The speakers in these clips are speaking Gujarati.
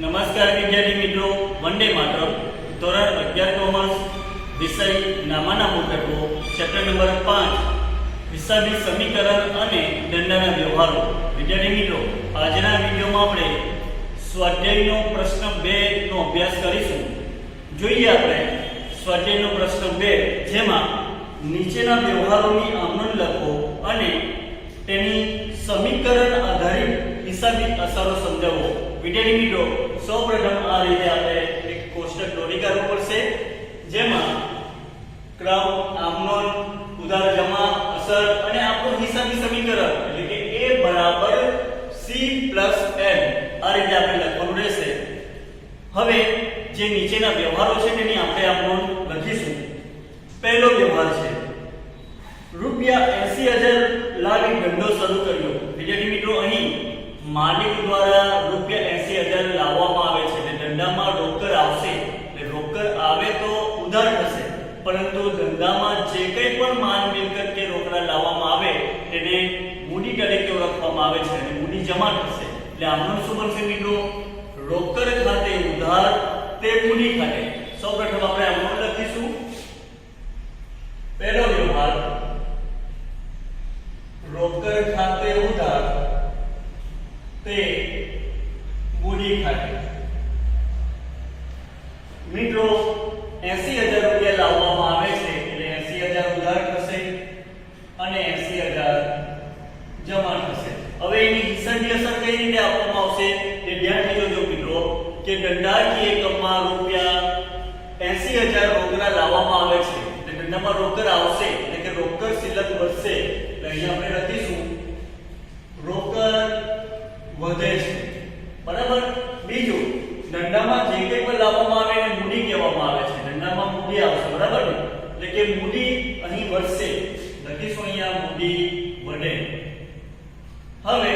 નમસ્કાર વિદ્યાર્થી મિત્રો, વંદે માતરમ. ધોરણ 11 કોમર્સ વિષય નામાના મુદ્દો ચેપ્ટર નંબર 5 હિસાબી સમીકરણ અને દંડના વ્યવહારો. વિદ્યાર્થી મિત્રો, આજના વિડિયોમાં આપણે સ્વાધ્યાયનો પ્રશ્ન 2 નો અભ્યાસ કરીશું. જોઈએ આપણે સ્વાધ્યાયનો પ્રશ્ન 2, જેમાં નીચેના વ્યવહારોની આમનોંધ લખો અને તેની સમીકરણ આધારિત હિસાબી અસરો સમજાવો. વિદ્યાર્થી મિત્રો, સૌપ્રથમ આ રીતે આપણે એક કોષ્ટક દોરી કાઢવું પડશે, જેમાં ક્રમ, આમનોંધ, ઉધાર જમા, અસર અને આપણું હિસાબી સમીકરણ એટલે કે a બરાબર c પ્લસ m આ રીતે આપણે લખવાનું રહેશે. હવે જે નીચેના વ્યવહારો છે તેની આપણે આમનોંધ લખીશું. પહેલો વ્યવહાર છે રૂપિયા 80,000 લાવી ધંધો શરૂ કર્યો. વિદ્યાર્થી મિત્રો, અહીં માલિક દ્વારા રૂપિયા 80,000 લાવવામાં આવે છે એટલે ધંધામાં રોકડ આવશે. એટલે રોકડ આવે તો ઉધાર થશે, પરંતુ ધંધામાં જે કંઈ પણ માલ મિલકત કે રોકડા લાવવામાં આવે તેને મૂડી તરીકે ઓળખવામાં આવે છે અને મૂડી જમા થશે. એટલે આમનું શું બનશે મિત્રો? રોકડ ખાતે ઉધાર તે મૂડી ખાતે. સૌપ્રથમ આપણે આમનું લખીશું. પહેલો વ્યવહાર રોકડ ખાતે ઉધાર તે મૂડી ખાતે. મિત્રો, 80,000 રૂપિયા લાવવામાં આવે છે એટલે 80,000 ઉધાર થશે અને 80,000 જમા થશે. હવે એની હિસાબી અસર કઈ રીતે આપવામાં આવશે તે ધ્યાનથી જોજો મિત્રો, કે ધંધાકીય એકમમાં રૂપિયા 80,000 રોકડા લાવવામાં આવે છે એટલે ધંધામાં રોકડ આવશે એટલે કે રોકડ શિલ્લક વધશે. એટલે અહીંયા આપણે લખીશું રોકડ વધે છે. બરાબર. બીજું, ધંધામાં જે કંઈ પણ લાવવામાં આવે એને મૂડી કહેવામાં આવે છે. ધંધામાં મૂડી આવશે. બરાબર ને? એટલે કે મૂડી અહીં વધશે. લખીશું અહીંયા મૂડી વધે. હવે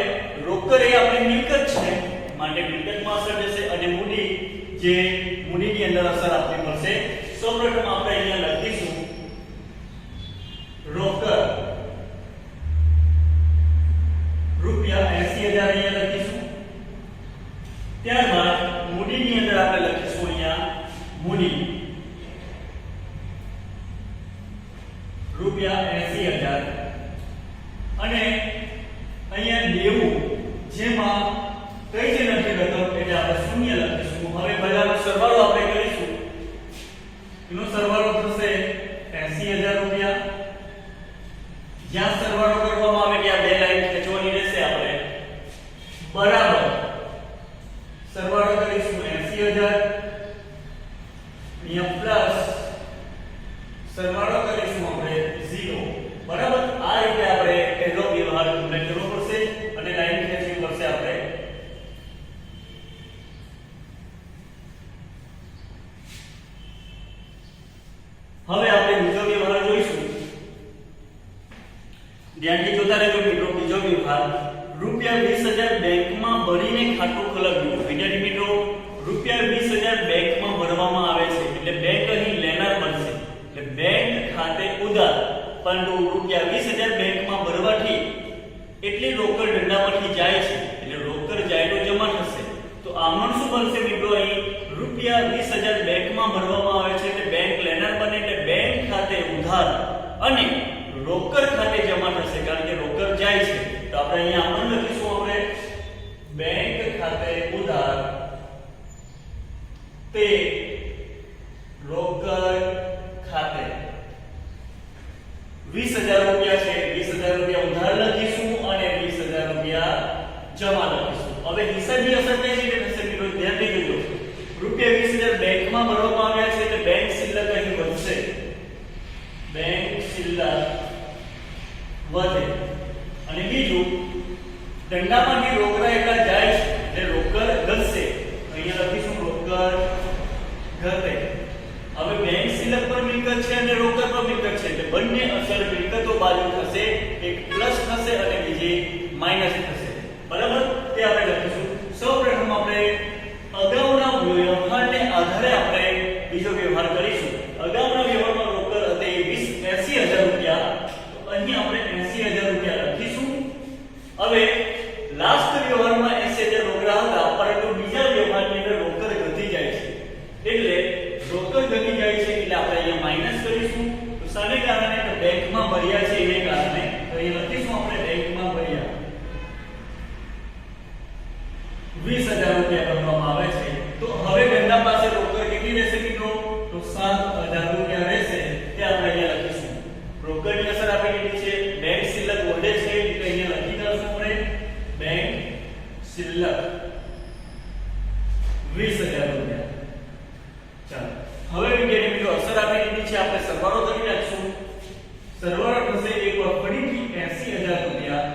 રોકડ એ આપણી મિલકત છે માટે મિલકતમાં અસર થશે અને મૂડી જે મૂડીની અંદર અસર આપવી પડશે. સૌપ્રથમ આપણે અહીંયા લખીશું રોકડ રૂપિયા 80,000 અહીંયા લખીશું. ત્યારબાદ મૂડીની અંદર આપણે લખીશું અહીંયા મૂડી રૂપિયા 80,000 અને અહીંયા દેવું જેમાં કઈ જે નથી રકમ એટલે આપણે શૂન્ય લખીશું. હવે બધાનો સરવાળો આપણે કરીશું. એનો સરવાળો થશે 80,000 રૂપિયા. જ્યાં સરવાળો કરવામાં આવે ત્યાં બે લાઈન ખેંચવાની રહેશે આપણે. બરાબર. સરવાળો કરીશું 80,000 અહીંયા પ્લસ સરવાળો કરીશું આપણે 0. બરાબર. આ રીતે આપણે પહેલો વ્યવહાર કમ્પ્લીટ કરવો પડશે અને લાઈન ખેંચવી પડશે આપણે. હવે આપણે બીજો વ્યવહાર જોઈશું. ધ્યાનથી જોતા રહેજો મિત્રો. બીજો વ્યવહાર રૂપિયા 20,000 બેંકમાં ભરીને ખાતું ખોલાવ્યું. વિદ્યાર્થી મિત્રો, રૂપિયા 20,000 બેંકમાં ભરવામાં આવે છે એટલે બેંક અહીં લેનાર બનશે. એટલે બેંક ખાતે ઉધાર, પરંતુ રૂપિયા 20,000 બેંકમાં ભરવાથી એટલી રોકડ ધંધામાંથી જાય છે એટલે રોકડ જાય તો જમા થશે. તો આમનું શું બનશે મિત્રો? અહીં રૂપિયા 20,000 બેંકમાં ભરવામાં આવે છે એટલે બેંક લેનાર બને એટલે બેંક ખાતે ઉધાર અને રોકડ ખાતે જમા થશે, કારણ કે રોકડ જાય છે. તો આપણે અહીંયા આમનું લખીશું આપણે બેંક ખાતે ઉધાર તે રોકડ ખાતે. 20,000 રૂપિયા છે, 20,000 રૂપિયા ઉધાર લખીશું અને 20,000 રૂપિયા જમા લખીશું. હવે હિસાબી અસર કઈ રીતે થશે મિત્રો? ધ્યાનથી જોજો. રૂપિયા 20,000 બેંકમાં ભરવામાં આવ્યા છે એટલે બેંક શિલ્લક અહીં વધશે. બેંક શિલ્લક વધે. અને બીજું, ધંધામાંથી રોકડા એટલા જાય છે એટલે રોકડ ઘટશે. અહીંયા લખીશું રોકડ ઘટે. હવે બેંક શિલ્લક પર મિલકત છે અને રોકડ પર મિલકત છે એટલે બંને અસર મિલકતો બાજુ થશે. એક પ્લસ થશે અને બીજી માઈનસ થશે. બરાબર. તે આપણે લખીશું. સૌપ્રથમ આપણે અગાઉના વ્યવહારને આધારે આપણે બીજો વ્યવહાર કરીશું. અગાઉના વ્યવહારમાં રોકડ હતી 80,000 રૂપિયા. તો અહીં આપણે 80,000 રૂપિયા લખીશું. હવે લાસ્ટ વ્યવહારમાં 80,000 રોકડા હતા, પરંતુ બીજા વ્યવહારની અંદર લખ 20,000 રૂપિયા. ચાલો હવે વિદ્યાર્થી મિત્રો અસર આપી દીધી છે, આપણે સરવાળો કરી નાખશું. સરવાળો થશે એકવાર ફરીથી 80,000 રૂપિયા.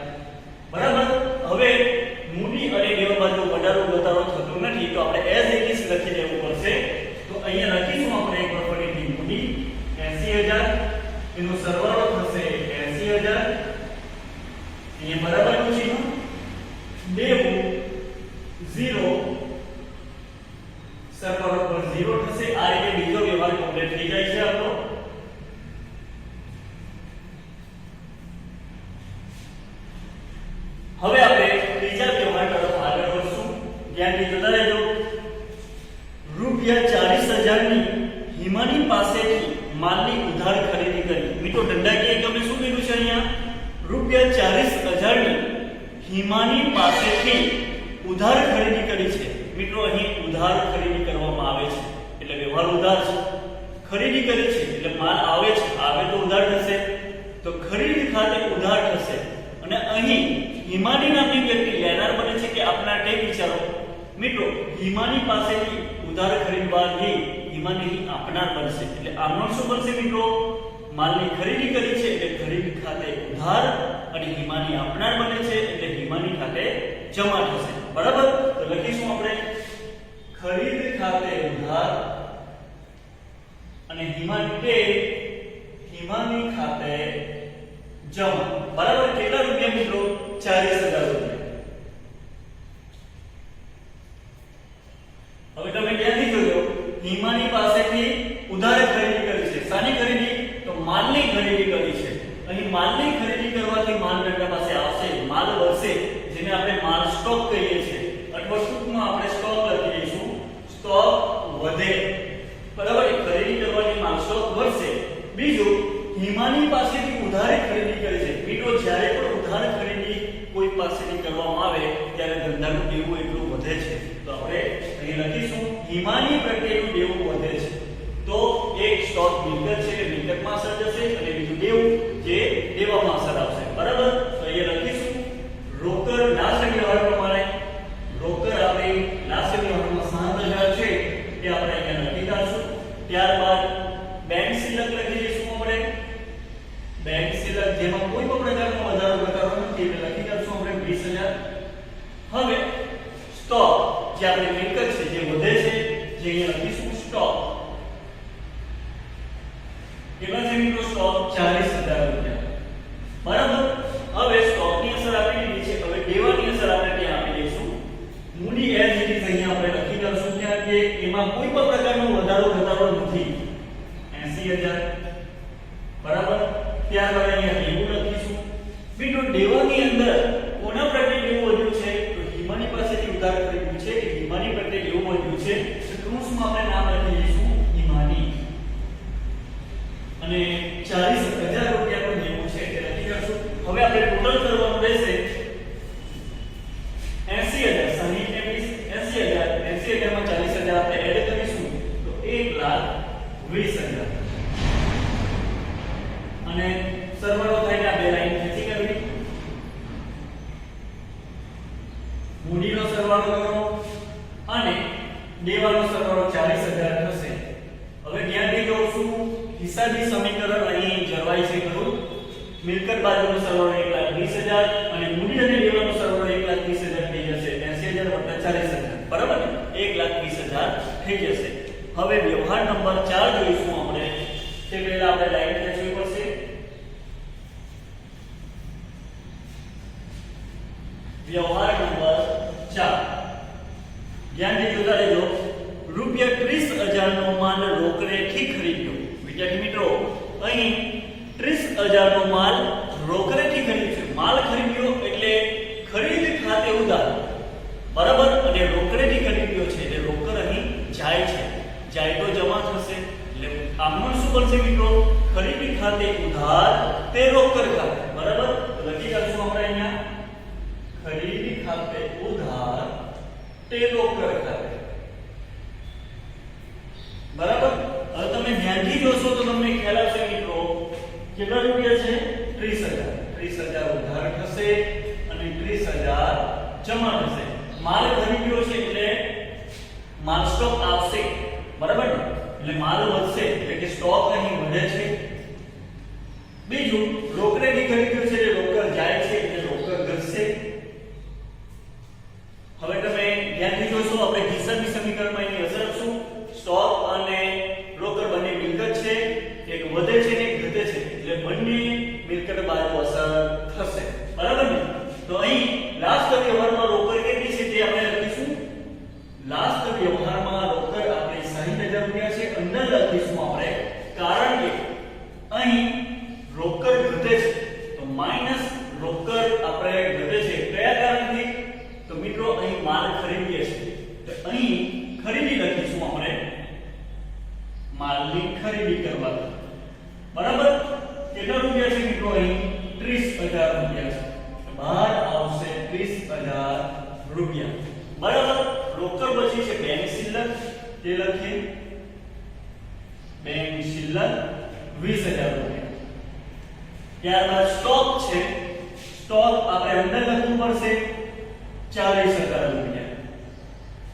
બરાબર. હવે મૂડી અને દેવા બાજુ વધારો ઘટાડો થતો નથી તો આપણે એઝ ઇટ ઇઝ લખી દેવું પડશે. તો અહીંયા લખીશું આપણે એકવાર ફરીથી મૂડી 80,000, એનો સરવાળો થશે 80,000, અહીંયા બરાબરનું ચિહ્ન, દેવું 0, સરવાળો પર 0 થશે. આ રીતે બીજો વ્યવહાર કમ્પ્લીટ થઈ જાય છે આપણો. હવે આપણે ત્રીજા વ્યવહાર તરફ આગળ વધશું. ધ્યાનથી જોતા રહેજો. રૂપિયા 40,000 ની હિમાની પાસેથી માલની ઉધાર ખરીદી કરી. મિત્રો ધંધાકીય એકમે શું કીધું છે અહીંયા? રૂપિયા 40,000 ની હિમાની પાસેથી ઉધાર ખરીદી કરી છે. મિત્રો અહીં ઉધાર ખરીદી કરવામાં આવે છે એટલે વ્યવહાર ઉધાર છે. ખરીદી કરી છે એટલે માલ આવે છે, આવે તો ઉધાર થશે, તો ખરીદી ખાતે ઉધાર થશે. અને અહીં હિમાની નામની વ્યક્તિ લેનાર બને છે કે આપનાર તે વિચારો. મિત્રો હિમાની પાસેથી ઉધાર ખરીદવાથી હિમાની આપનાર બનશે એટલે આમનો શું બનશે મિત્રો? માલની ખરીદી કરી છે એટલે ખરીદી ખાતે ઉધાર, અને હિમાની આપનાર બને છે એટલે હિમાની ખાતે જમા થશે. બરાબર. તો લખીશું આપણે ખરીદ ખાતે ઉધાર અને હિમાની ખાતે જમા. બરાબર. કેટલા રૂપિયા મિત્રો? 40,000 રૂપિયા. હવે તમે ધ્યાનથી જોજો, હિમાની પાસેથી ઉધાર ખરીદી કરી છે. શાની ખરીદી? તો માલની ખરીદી કરી છે. અહીં માલની ખરીદી કરવાથી માલ ધંધા પાસે આવશે, માલ વધશે, જેને આપણે માલ સ્ટોક કહીએ છીએ, અથવા ટૂંકમાં આપણે સ્ટોક લખી દઈશું, સ્ટોક વધે. બરાબર. ખરીદી કરવાથી માલ સ્ટોક વધશે. બીજું, હિમાની પાસેથી ઉધાર ખરીદી કરી છે. મિત્રો જ્યારે પણ ઉધાર ખરીદી કોઈ પાસેથી કરવામાં આવે ત્યારે ધંધાનું દેવું એટલું વધે છે. તો આપણે અહીં લખીશું હિમાની પ્રત્યેનું દેવું વધે છે. તો એક સ્ટોક મિલકત છે એટલે મિલકતમાં અસર જશે, અને બીજું દેવું જે દેવામાં અસર આવશે. બરાબર. તો અહીંયા લખીશું રોકડ લાસ્ટ વ્યવહાર પ્રમાણે, રોકડ આપણી લાસ્ટ વ્યવહારમાં 7,000 છે એ આપણે અહીંયા લખી દઈશું. ત્યારબાદ બેંક શિલ્લક લખી દઈશું આપણે. બેંક શિલ્લક જેમાં કોઈ પણ પ્રકારનો વધારો ઘટાડો નથી એટલે લખી દઈશું આપણે 20,000. હવે સ્ટોક જે આપણી મિલકત છે જે વધે છે, જે અહીંયા લખીશું સ્ટોક. કેટલા છે મિત્રો? સ્ટોક 40,000 રૂપિયા. બરાબર. હવે સ્ટોકની અસર આપી દીધી છે. હવે દેવાની અસર આપણે ત્યાં આપી દઈશું. મૂડી એઝ ઇટ ઇઝ અહીંયા આપણે લખી દઈશું ત્યાં કે એમાં કોઈ પણ પ્રકારનો વધારો ઘટાડો નથી, 80,000. બરાબર. ત્યારબાદ અહીંયા દેવું લખીશું. મિત્રો દેવાની અંદર કોના પ્રત્યે દેવું વધ્યું છે? તો હિમાની પાસેથી ઉધાર ખરીદ્યું છે, હિમાની પ્રત્યે દેવું વધ્યું છે. તો કૌંસમાં આપણે નામ લખી દઈશું હિમાની. અને 40,000 રૂપિયાનું દેવું છે એટલે લખી દઈશું. હવે આપણે ટોટલ કરવાનું રહેશે 80,000. 60 ને 20 80,000. 80,000 માં 40,000 આપણે એડ કરીશું તો 1,20,000. અને સરવાળો થાય આ બે લાઈન ખેંચી કરવી. મૂડીનો સરવાળો કરો અને દેવાનો સરવાળો 40,000 થશે. હવે ધ્યાનથી જોશું, હિસાબી સમીકરણ અહીં જળવાય છે ખરું? મિલકત બાજુનો સરવાળો 1,20,000 અને મૂડી અને દેવાનો સરવાળો 1,20,000 થઈ જશે. 80,000 વત્તા 40,000. બરાબર ને? 1,20,000 થઈ જશે. હવે વ્યવહાર નંબર 4 જોઈશું આપણે. તે પહેલા આપણે લાઈન ખેંચવી પડશે. વ્યવહાર નંબર 4. ધ્યાનથી જોતા રહેજો. રૂપિયા 30,000 નો માલ રોકડેથી ખરીદ્યો. વિદ્યાર્થી મિત્રો અહીં 30,000 નો માલ રોકડેથી ખરીદ્યો છે. માલ ખરીદ્યો એટલે ખરીદ ખાતે ઉધાર. બરાબર. અને રોકડેથી ખરીદ્યો છે એટલે રોકડ અહીં જાય છે, જાય તો જમા થશે. એટલે આમનું શું બનશે મિત્રો? ખરીદી ખાતે ઉધાર તે રોકડ ખાતે. બરાબર. તો લખી દઈશું આપણે અહીંયા ખરીદી ખાતે ઉધાર તે રોકડ ખાતે. બરાબર. હવે તમે ધ્યાનથી જોશો તો તમને ખ્યાલ આવશે મિત્રો કેટલા રૂપિયા છે? 30,000. 30,000 ઉધાર થશે અને 30,000 જમા થશે. માલ માલ સ્ટોક આવશે, બરાબર ને? એટલે માલ વધશે એટલે કે સ્ટોક અહીં વધે છે. બીજું રોકડેથી ખરીદ્યું છે એટલે રોકડ જાય છે એટલે રોકડ ઘટશે. હવે તમે ધ્યાનથી જોશો, આપણે હિસાબી સમીકરણમાં એની અસર શું? સ્ટોક અને રોકડ બંને મિલકત છે, એક વધે છે ને એક ઘટે છે એટલે બંને મિલકત બાજુ અસર થશે, બરાબર ને? તો અહીં લાસ્ટ વ્યવહારમાં રોકડ કેટલી છે તે આપણે લખીશું. લાસ્ટ વ્યવહારમાં રોકડ આપણે 60000 રૂપિયા છે, અંદર લખીશું આપણે, કારણ કે અહીં રોકડ ઘટે છે તો માઈનસ રોકડ આપણે ઘટે છે. કયા કારણથી? તો મિત્રો અહીં માલ ખરીદીએ છીએ તો અહીં ખરીદી લખીશું આપણે, માલની ખરીદી કરવાથી, બરાબર? કેટલા રૂપિયા છે મિત્રો? અહીં 30000 રૂપિયા છે, બહાર આવશે 30000 રૂપિયા, બરાબર? રોકડ બચી છે બેંક શિલ્લક, તે લખીએ બેંક શિલ્લક 20000 રૂપિયા. ત્યારબાદ સ્ટોક છે, સ્ટોક આપણે અંદર લખવું પડશે 40000 રૂપિયા.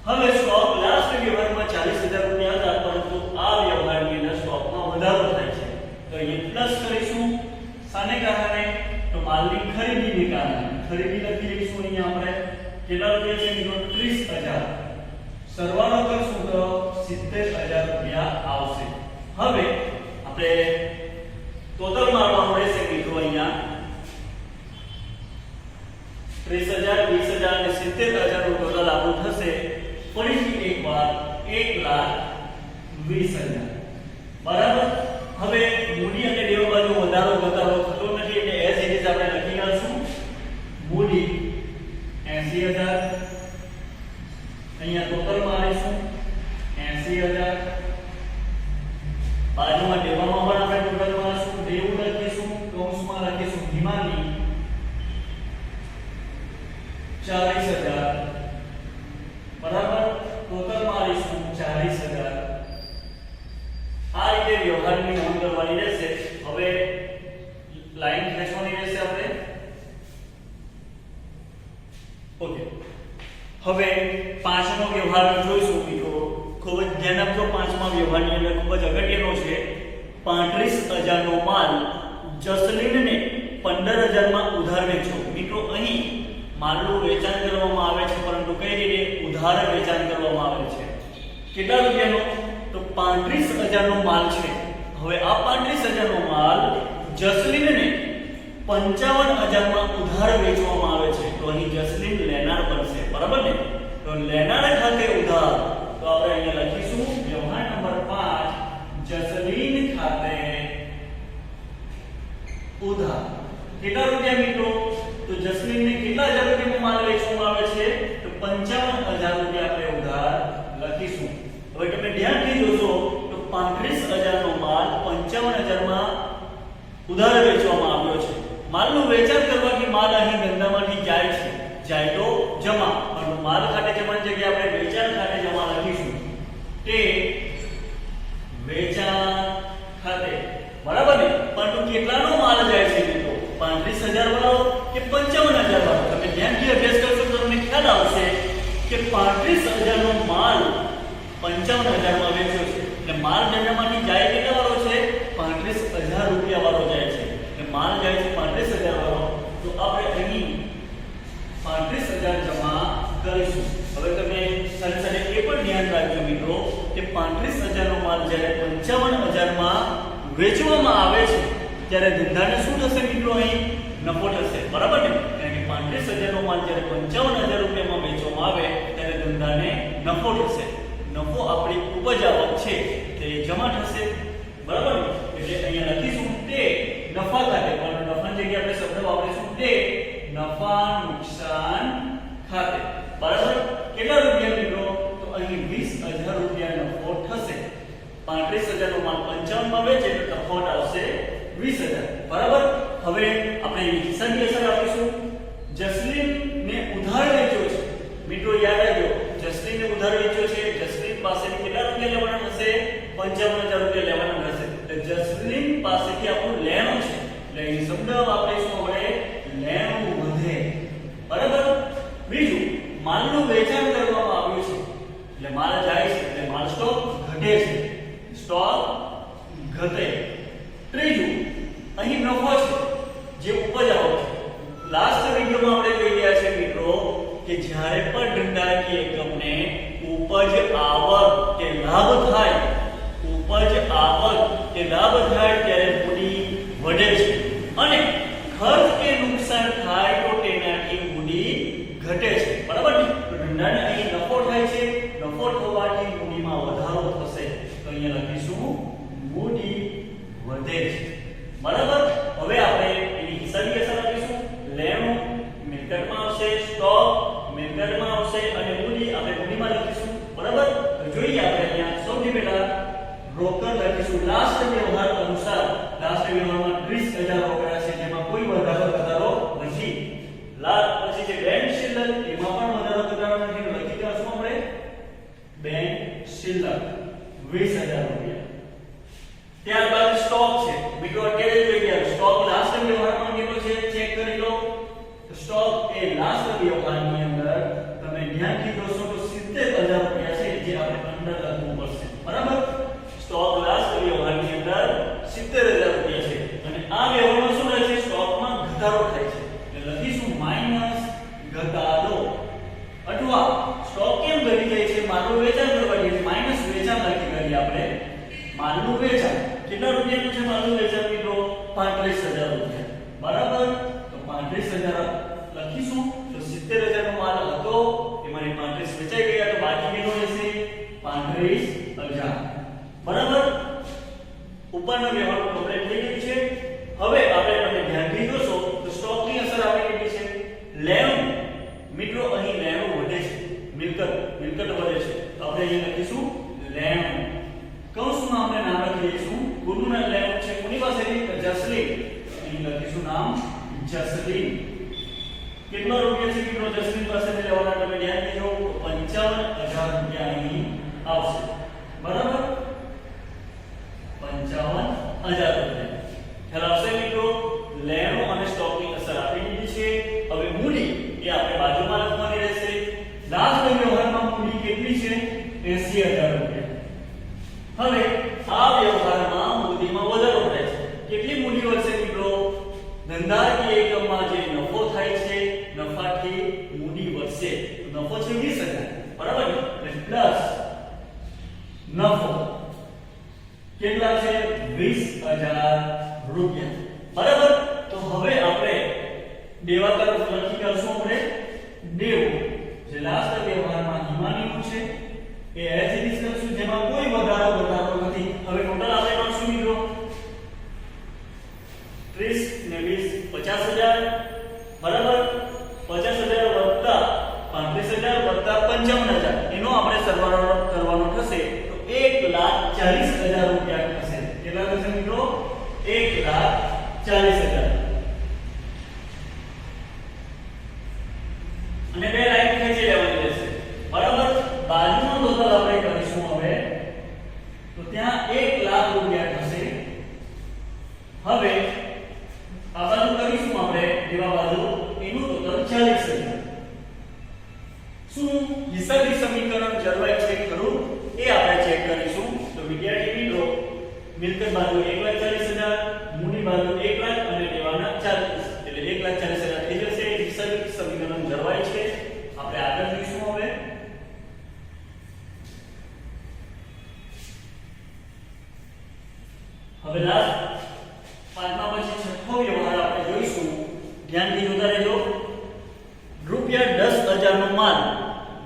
હવે સ્ટોક લાસ્ટ વ્યવહારમાં 40000 રૂપિયા હતા, પરંતુ આ વ્યવહારની અંદર સ્ટોકમાં વધારો થાય છે તો અહીં પ્લસ કરીશું. શાને કારણે? તો માલની ખરીદીને કારણે. ખરીદી લખી લઈશું અહીંયા આપણે. કેટલા રૂપિયા છે મિત્રો? 30000. સરવાળો કરશું તો 70000 રૂપિયા આવશે. હવે આપણે ટોટલ મારવાનું રહેશે મિત્રો. અહીંયા 30000, 20000 અને 70000 નું ટોટલ આપણું થશે. ફરીથી એકવાર 1,20,000, બરાબર? હવે મૂડી અને દેવા બાજુ વધારો ઘટાડો થતો નથી એટલે એઝ ઇટ ઇઝ આપણે લખી નાખશું. મૂડી 80000, અહીંયા ટોટલ મારીશું 80000. બાજુમાં દેવામાં પણ આપણે ટોટલ મારશું, દેવું લખીશું, કૌંસમાં લખીશું હિમાની 40000, બરાબર? ટોટલ મારીશું 40000. આ રીતે વ્યવહારની નોંધ કરવાની રહેશે. હવે લાઈન ખેંચવાની રહેશે આપણે. ઓકે, હવે પાંચમો વ્યવહાર જોઈશું મિત્રો. ખૂબ જ ધ્યાન આપજો. પાંચમા વ્યવહારની અંદર ખૂબ જ અગત્યનો છે. 35000 નો માલ જસલીનને 15000 માં ઉધાર વેચ્યો. મિત્રો અહીં માલનું વેચાણ કરવામાં આવે છે, પરંતુ કઈ રીતે? ઉધાર વેચાણ કરવામાં આવે છે. કેટલા રૂપિયાનો? તો 35000 નો માલ છે. હવે આ 35000 નો માલ જસલીનને 55000 માં ઉધાર વેચવામાં આવે છે તો અહીં જસલીન લેનાર બનશે, બરાબર ને? તો લેનાર ખાતે ઉધાર, તો આપણે અહીંયા લખીશું વ્યવહાર નંબર 5, જસલીન ખાતે ઉધાર. કેટલા રૂપિયા મિત્રો? તો જસલીનને કેટલા હજાર રૂપિયાનો માલ વેચવામાં આવે છે? તો 55000 રૂપિયા આપણે ઉધાર લખીશું. હવે તમે ધ્યાનથી જોશો તો 35000 નો માલ 55000 માં ઉધાર વેચવામાં આવ્યો છે. માલનું વેચાણ કરવાથી માલ અહીં ધંધામાંથી જાય છે, જાય તો જમા, પરંતુ માલ ખાતે જમાની જગ્યાએ આપણે વેચાણ ખાતે જમા લખીશું. તે વેચાણ ખાતે, બરાબર ને? પરંતુ કેટલાનો માલ જાય છે મિત્રો? 35000 વાળો કે 55000 વાળો? તમે ધ્યાનથી અભ્યાસ કરશો તો તમને ખ્યાલ આવશે કે 35000 નો માલ 55000 માં વેચ્યો છે એટલે માલ ધંધામાંથી જાય કેટલા વાળો છે? 35000 રૂપિયા વાળો જાય છે. એટલે માલ જાય છે 35000 વાળો, તો આપણે અહીં 35000 જમા કરીશું. હવે તમે સાથે સાથે એ પણ ધ્યાન રાખજો મિત્રો કે 35000 નો માલ જ્યારે 55000 માં વેચવામાં આવે છે ત્યારે ધંધાને શું થશે મિત્રો? અહીં નફો થશે, બરાબર ને? કારણ કે 35000 નો માલ જ્યારે 55000 રૂપિયામાં વેચવામાં આવે ત્યારે ધંધાને નફો થશે. નફો આપણી ઉપજ આવક છે તે જમા થશે, બરાબર ને? એટલે અહીંયા લખીશું તે નફા ખાતે, પણ નફાની જગ્યાએ આપણે શબ્દ વાપરીશું તે નફા નુકસાન ખાતે, બરાબર? કેટલા રૂપિયા મિત્રો? તો અહીં 20000 રૂપિયા નફો થશે. 35000 નો માલ 55 માં વેચે તો નફો આવશે 20000, બરાબર? હવે આપણે હિસાબી અસર આપીશું. જસલીન ને ઉધાર વેચ્યો છે મિત્રો, યાદ રાખજો જસલીન ને ઉધાર વેચ્યો છે. જસલીન પાસેથી કેટલા રૂપિયા લેવાના થશે? 55000 રૂપિયા લેવાના થશે. એટલે જસલીન પાસેથી આપણું લેણું છે એટલે અહીં શબ્દ વાપરીશું આપણે લેણું વધે, બરાબર? બીજું માલનું વેચાણ કરવામાં આવ્યું છે એટલે માલ જાય જ્યારે પણ ધંધાકીય એકમને ઉપજ આવક કે લાભ થાય, ઉપજ આવક કે લાભ થાય ત્યારે મૂડી વધે છે અને ખર્ચ કે નુકસાન થાય તો તેનાથી મૂડી ઘટે છે, બરાબર ને? તો ધંધાને અહીં નફો થાય છે, નફો થવાથી મૂડીમાં વધારો થશે, તો અહીંયા લખીશું મૂડી વધે છે, બરાબર? હવે આપણે એની હિસાબી અસર લખીશું. લેણું મિલકતમાં આવશે, સ્ટોક મિલકતમાં આવશે અને મૂડી આપણે મૂડીમાં લખીશું, બરાબર? તો જોઈએ આપણે અહીંયા સૌથી પહેલા રોકડ લખીશું. લાસ્ટ વ્યવહાર અનુસાર લાસ્ટ વ્યવહારમાં 30,000 રોકડા છે, જેમાં કોઈ વધારો ઘટાડો નથી. પછી જે બેંક શિલ્લક એમાં પણ વધારો ઘટાડો નથી, તો લખી દઈશું આપણે બેંક શિલ્લક 20,000 રૂપિયા. ત્યારબાદ સ્ટોક છે. મિત્રો અત્યારે જોઈ ગયા સ્ટોક લાસ્ટ વ્યવહારમાં કેટલો છે ચેક કરી લો. સ્ટોક એ લાસ્ટ વ્યવહારની અંદર તમે ધ્યાનથી જોશો તો 70,000 રૂપિયા છે, જે આપણે અંદર લખવું પડશે, બરાબર? સ્ટોક લાસ્ટ વ્યવહારની અંદર 70,000 રૂપિયા છે અને આ વ્યવહારમાં શું થાય છે? સ્ટોકમાં ઘટાડો થાય છે, એટલે લખીશું માઈનસ ઘટાડો. અથવા સ્ટોક કેમ ઘટી જાય છે? માલનું વેચાણ કરવા જઈએ, માઈનસ વેચાણ લખી કરીએ આપણે. માલનું વેચાણ કેટલા રૂપિયાનું છે? માલનું વેચાણ મિત્રો 35,000 રૂપિયા, બરાબર? તો 35,000 લખીશું. તો 70,000 નો માલ હતો, એમાંથી 35 વેચાઈ ગયા, તો બાકી કેટલો રહેશે? 35,000, બરાબર? ઉપરના વ્યવહાર કમ્પ્લીટ થઈ ગયું છે. હવે આપણે તમે ધ્યાનથી જોશો તો સ્ટોકની અસર આપણે કેટલી છે? લેણું. મિત્રો અહીં લેણું વધે છે, મિલકત વધે છે, તો આપણે અહીં લખીશું લેણું. કૌંસમાં આપણે નામ લખી દઈશું. કોનું નામ લેણું છે? કોની પાસેથી? જસલીન. અહીં લખીશું નામ જસલીન. કેટલા રૂપિયા છે મિત્રો જસલીન પાસેથી લેવાના? તમે ધ્યાન દેજો. 55,000 રૂપિયા અહીં આવશે, બરાબર? 55,000 રૂપિયા. ખ્યાલ આવશે મિત્રો? લેણું અને સ્ટોકની અસર આપી દીધી છે. હવે મૂડી એ આપણે બાજુમાં લખવાની રહેશે. લાસ્ટ વ્યવહારમાં મૂડી કેટલી છે? 80,000 રૂપિયા. હવે આ વ્યવહારમાં મૂડીમાં વધારો થાય છે. કેટલી મૂડી વધશે મિત્રો? ધંધાકીય એકમમાં જે નફો થાય છે, નફાથી મૂડી વધશે. નફો છે 20,000, બરાબર ને? પ્લસ નફો કેટલા છે? 20,000 રૂપિયા, બરાબર? તો હવે આપણે દેવા તરફ લખી કરશું. આપણે દેવું જે લાસ્ટ વ્યવહારમાં હિમાનીનું છે એ એઝ ઇટ ઇઝ કરશું, જેમાં કોઈ વધારો ઘટાડો નથી. હવે ટોટલ આપણે કરશું મિત્રો 30 ને 20 50,000, બરાબર? 50,000 વત્તા 35,000 વત્તા 55,000 એનો આપણે સરવાળો કરવાનો થશે, તો 1,40,000 રૂપિયા થશે. કેટલા થશે મિત્રો? 1,40,000. અને બે લાઈન ખેંચી લેવાની રહેશે, બરાબર? બાજુનો ટોટલ આપણે કરીશું હવે, તો ત્યાં 1,00,000 રૂપિયા થશે. હવે આ બાજુ કરીશું આપણે દેવા બાજુ, એનું ટોટલ 40,000. શું હિસાબી સમીકરણ જળવાય છે ખરું? એ આપણે ચેક કરીશું. તો વિદ્યાર્થી મિત્રો મિલકત બાજુ 1,40,000, મૂડી બાજુ 1,00,000 અને દેવાના 40, એટલે 1,40,000 થઈ જશે. હિસાબી સમીકરણ જળવાય છે. આપણે આગળ જોઈશું. હવે લાસ્ટ પાંચમા પછી છઠ્ઠો વ્યવહાર આપણે જોઈશું. ધ્યાનથી જોતા રહેજો. રૂપિયા 10,000 નો માલ,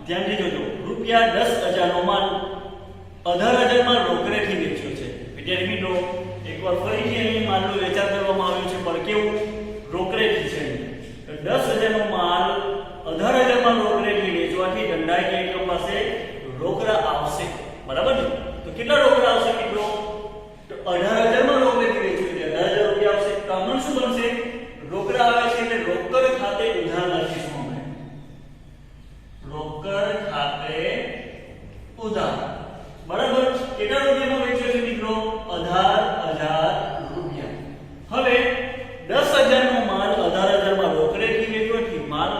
ધ્યાનથી જોજો. રૂપિયા 10,000 નો માલ 18,000 માં રોકડેથી વેચ્યો છે. વિદ્યાર્થી મિત્રો એકવાર ફરીથી અહીં માલનું વેચાણ કરવામાં આવ્યું છે, પણ કેવું? રોકડેથી છે. 10,000 નો માલ 18,000 માં રોકડેથી વેચવાથી ધંધાકીય એકમ પાસે રોકડા આવશે, બરાબર ને? તો કેટલા રોકડા આવશે મિત્રો? તો 18,000 માં રોકડેથી વેચ્યું એટલે 18,000 રૂપિયા આવશે. તો આનું શું બનશે? રોકડા આવે છે એટલે રોકડ ખાતે ઉધાર લખીશું આપણે. રોકડ ખાતે ઉધાર, બરાબર? કેટલા રૂપિયામાં વેચ્યો છે મિત્રો? 18,000 રૂપિયા. હવે 10,000 નો માલ 18,000 માં રોકડેથી વેચવાથી માલ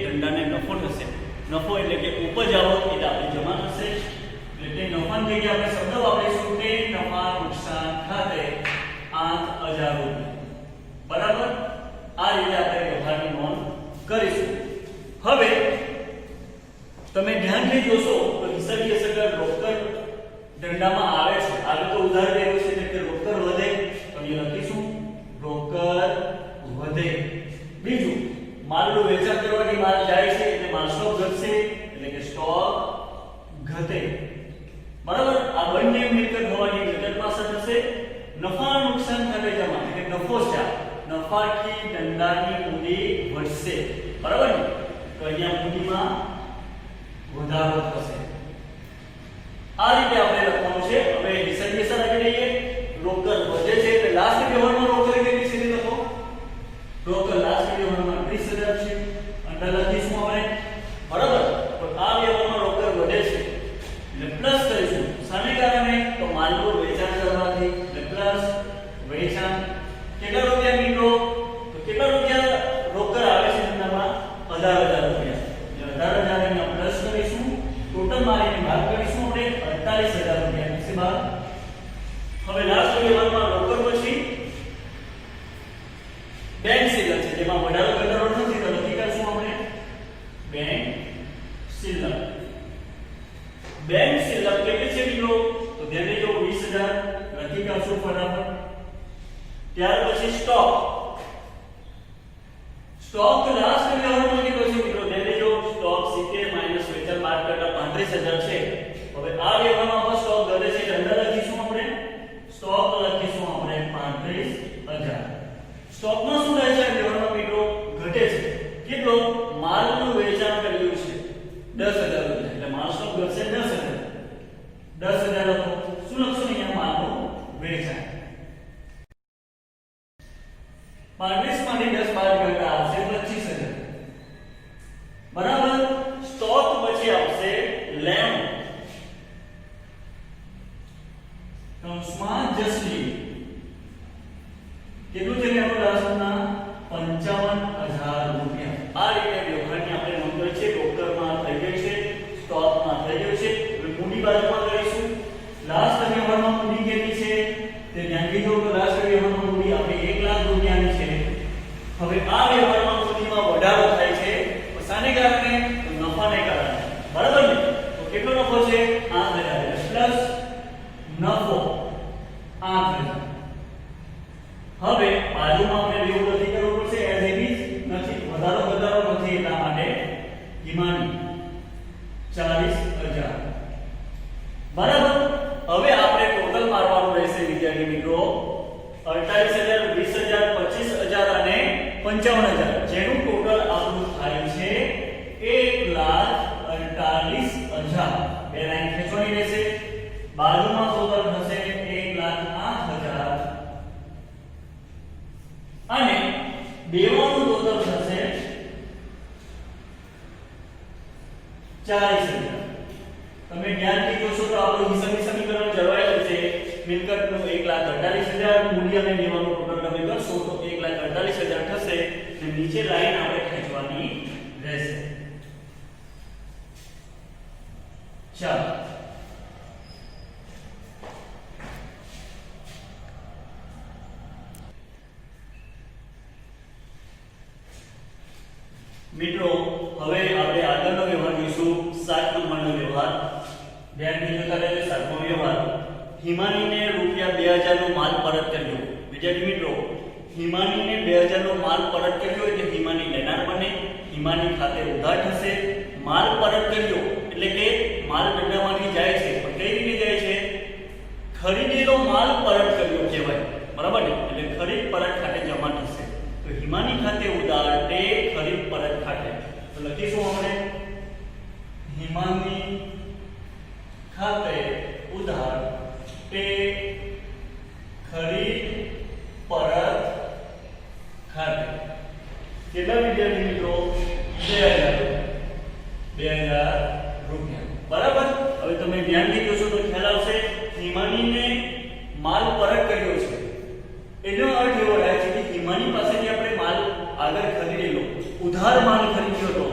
ધંધાને નફો થશે. નફો એટલે કે ઉપજ આવક એટલે આપણી જમા થશે. એટલે તે નફાની જગ્યાએ આપણે શબ્દ વાપરીશું તે નફા નુકસાન ખાતે 8000 રૂપિયા. બરાબર, આ રીતે આપણે વ્યવહારની નોંધ કરીશું. હવે તમે ધ્યાનથી જોશો તો હિસાબી અસરકાર રોકડ ધંધામાં આવે છે. આગળ તો ઉદાહરણ લેવું છે એટલે કે રોકડ વધે તો અહીં લખીશું રોકડ વધે. બીજું, માલનું વેચાણ કરવાથી માલ જાય છે એટલે માલ સ્ટોક ઘટશે એટલે કે સ્ટોક ઘટે. બરાબર, આ બંને મિલકત હોવાની મિલકતમાં અસર થશે. નફા નુકસાન ખાતે જમા એટલે કે નફો છે, નફાથી ધંધાની મૂડી વધશે. બરાબર ને, તો અહીંયા મૂડીમાં વધારો થશે. આ રીતે આપણે લખવાનું છે. હવે હિસાબી અસર આપી દઈએ. રોકડ વધે છે એટલે લાસ્ટ વ્યવહારમાં રોકડ કેટલી છે લખો. રોકડ લાસ્ટ વ્યવહારમાં 30000 છે. અંદર લખીશું આપણે. બરાબર, તો આ વ્યવહારમાં રોકડ વધે છે એટલે પ્લસ કરીશું. શાને કારણે? તો માલનું વેચાણ કરવાથી. એટલે પ્લસ વેચાણ. કેટલા રૂપિયા મિત્રો? તો કેટલા રૂપિયા રોકડ આવે છે ધંધામાં? 18000 રૂપિયા. એટલે 18000 ને પ્લસ કરીશું. ટોટલ મારીને ભાગ કરીશું આપણે 48000 રૂપિયા થશે બાદ. હવે લાસ્ટ વ્યવહારમાં રોકડ પછી બેંક શિલ્લક છે જેમાં વધારો ઘટાડો નથી તો લખી કાઢશું આપણે બેંક શિલ્લક. બેંક શિલ્લક કેટલી છે મિત્રો? તો ધ્યાન દેજો 20000 લખી કાઢશું ફટાફટ. ત્યાર પછી સ્ટોક. સ્ટોક લાસ્ટ વ્યવહારમાં કેટલો છે મિત્રો? ધ્યાન દેજો સ્ટોક 70 માઈનસ વેચાણ બાદ કરતા 35000 છે. હવે આ વ્યવહારમાં આપણે સ્ટોક ઘટે છે એટલે અંદર લખીશું આપણે સ્ટોક લખીશું આપણે 35000. સ્ટોકમાં શું થાય છે વ્યવહારમાં મિત્રો? ઘટે છે. કેટલો? માલનું વેચાણ કર્યું છે 10000 રૂપિયા એટલે માલ સ્ટોક ઘટશે 10000. 10000 લખો. શું લખશું અહીંયા? માલનું વેચાણ. 35 માંથી 10 બાદ કરતા આવશે 25000. બરાબર, સ્ટોક પછી આવશે લેમ્પ. કૌંસમાં જસલી કેટલું છે આપણો લાસ્ટના 55000 રૂપિયા. આ રીતે વ્યવહારની આપણે નોંધ કરી છે. રોકડમાં થઈ ગઈ છે, સ્ટોકમાં થઈ ગયું છે. હવે મૂડી બાજુમાં કરીશું. લાસ્ટ વ્યવહારમાં મૂડી કેટલી છે તે ધ્યાનથી જો. તો લાસ્ટ વ્યવહારમાં મૂડી આપણે 1 લાખ રૂપિયાની છે. હવે આ વ્યવહારમાં મૂડીમાં વધારો થાય છે શાને કારણે? તો નફાને કારણે. બરાબર ને, તો કેટલો નફો છે? 8000 પ્લસ નફો 8000. હવે બાજુમાં આપણે બેઉ નથી કરવું પડશે એઝ ઇટ ઇઝ નથી. વધારો ઘટાડો નથી એટલા માટે કિમાની 40000. બરાબર, હવે આપણે ટોટલ મારવાનું રહેશે વિદ્યાર્થી મિત્રો 48000 20000 25000 અને 55000 જેનું ટોટલ આપણું થાય છે 1,48,000. બે લાઈન ખેંચવાની રહેશે. બાજુમાં ટોટલ થશે 1,08,000 અને બેવાનું ટોટલ થશે 40000. તમે ધ્યાનથી જોશો તો આપણું હિસાબી સમીકરણ જળવાયેલું છે. મિલકતનું 1,48,000 મૂલ્ય અને દેવાનું ટોટલ તમે કરશો તો 1,48,000 થશે. અને નીચે લાઈન આપણે ખેંચવાની રહેશે. ચાલો મિત્રો, હવે આપણે આગળનો વ્યવહાર જોઈશું. 7 નંબરનો વ્યવહાર. ધ્યાનથી જોતા રહેજો. 7મો વ્યવહાર. હિમાનીને ₹2000 નો માલ પરત કર્યો. વિદ્યાર્થી મિત્રો, હિમાનીને 2000 નો માલ પરત કર્યો એટલે હિમાની લેનાર બને. હિમાની ખાતે ઉધાર થશે. માલ પરત કર્યો એટલે કે માલ ધંધામાંથી જાય છે પણ કઈ રીતે જાય છે? ખરીદેલો માલ પરત કર્યો કહેવાય. બરાબર ને, એટલે ખરીદ પરત ખાતે જમા થશે. તો હિમાની ખાતે ઉધાર તે ખરીદ પરત ખાતે. તો લખીશું આપણે હિમાની ખાતે ઉધાર તે ખરીદ પરત ખાતે. કેટલા વિદ્યાર્થી મિત્રો? 2000 રૂપિયા. બરાબર, હવે તમે ધ્યાનથી જોશો તો ખ્યાલ આવશે. હિમાનીને માલ પરત કર્યો છે એનો અર્થ એવો થાય છે કે હિમાની પાસેથી આપણે માલ આગળ ખરીદેલો ઉધાર માલ ખરીદ્યો હતો.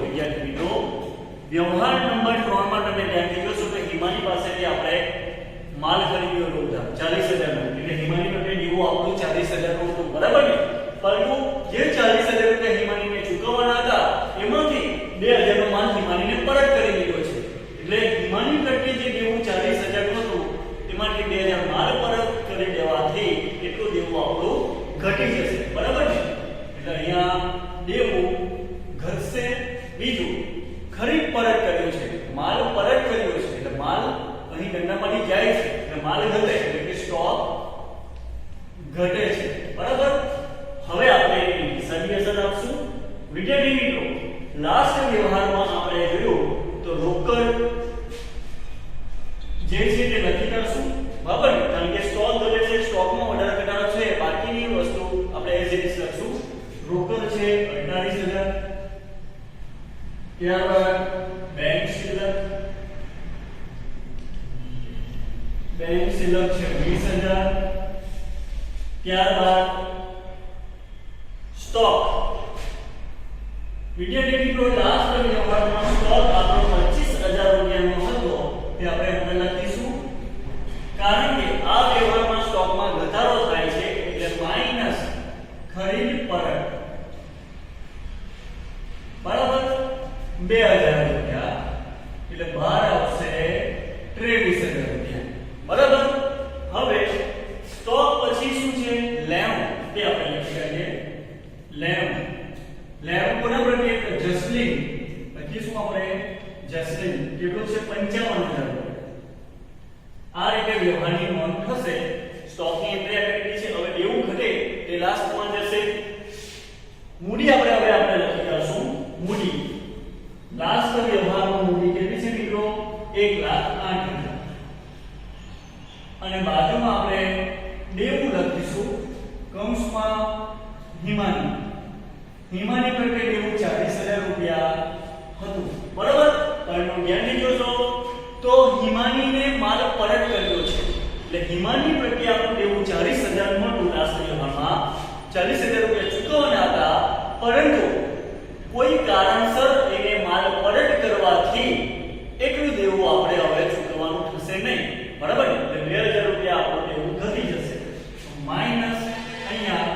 ઘટી જશે, બરાબર ને? એટલે અહીંયા દેવું ઘટશે. બીજું ખરીદ પરત કર્યો છે, માલ પરત કર્યો છે એટલે માલ અહીં દંડામાંથી જાય છે એટલે માલ ઘટે એટલે કે સ્ટોક ઘટે છે, બરાબર? હવે આપણે એની હિસાબી અસર આપશું. વિદ્યાર્થી મિત્રો, લાસ્ટ વ્યવહારમાં આપણે જોયું તો રોકડ જે છે તે લખી કાઢશું, બરાબર? કારણ કે સ્ટોક ઘટે છે, સ્ટોકમાં વધારો ઘટાડો છે, બાકીની વસ્તુ આપણે એઝ ઇટ ઇઝ લખશું. રોકડ છે 48000, ત્યારબાદ બેંક શિલ્લક છે 20000, ત્યારબાદ સ્ટોક. વિદ્યાર્થી મિત્રો, લાસ્ટ વ્યવહારમાં સ્ટોક આપણો 25000 રૂપિયાનો હતો તે આપણે હવે લખીશું, કારણ કે આ વ્યવહારમાં સ્ટોકમાં ઘટાડો થાય છે એટલે માઈનસ ખરીદ પરત, બરાબર? 2000 રૂપિયા એટલે બહાર આવશે 23000 રૂપિયા, બરાબર? હવે સ્ટોક પછી શું છે? લેવું, તે આપણે લખી કાઢીએ. લેવું કોના પ્રત્યે? જસલીન. લખીશું આપણે જસલીન. કેટલું છે? 55000 રૂપિયા. આ રીતે વ્યવહારની નોંધ થશે. સ્ટોકની એન્ટ્રી આપણે કરી છે. હવે દેવું ઘટે તે લાસ્ટમાં જશે. મૂડી આપણે લખી કાઢશું. મૂડી લાસ્ટ વ્યવહારમાં મૂડી કેટલી છે મિત્રો? 1,08,000. અને બાજુમાં આપણે દેવું લખીશું કૌંસમાં હિમાની. હિમાની પ્રત્યે દેવું 40000 રૂપિયા હતું, બરાબર? પરંતુ ધ્યાનથી જોશો તો હિમાનીને માલ પરત કર્યો છે એટલે હિમાની પ્રત્યે આપણું દેવું 40000 મળતું લાસ્ટ વ્યવહારમાં 40000 રૂપિયા ચૂકવવાના હતા, પરંતુ કોઈ કારણસર એને માલ પરત કરવાથી એટલું દેવું આપણે હવે ચૂકવવાનું થશે નહીં, બરાબર? એટલે 2000 રૂપિયા આપણું દેવું ઘટી જશે. માઈનસ અહીંયા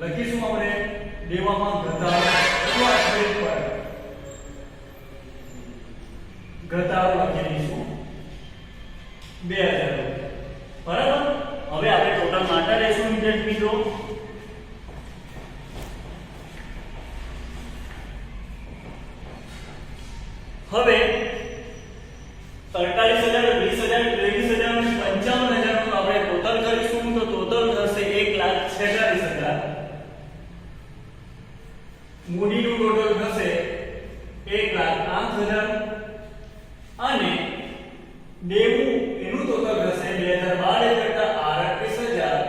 લખીશું આપણે દેવામાં ઘટાડો અથવા ખરીદ પરત. ઘટાડો લખી દઈશું 2000 રૂપિયા, બરાબર? હવે આપણે ટોટલ માટા લેશું વિદ્યાર્થી મિત્રો. હવે 48000 20000 23000 અને 55000 નું આપણે ટોટલ કરીશું તો ટોટલ થશે 1,46,000. મૂડીનું ટોટલ થશે 1,08,000 અને દેવું એનું ટોટલ થશે 2012 કરતા 38,000.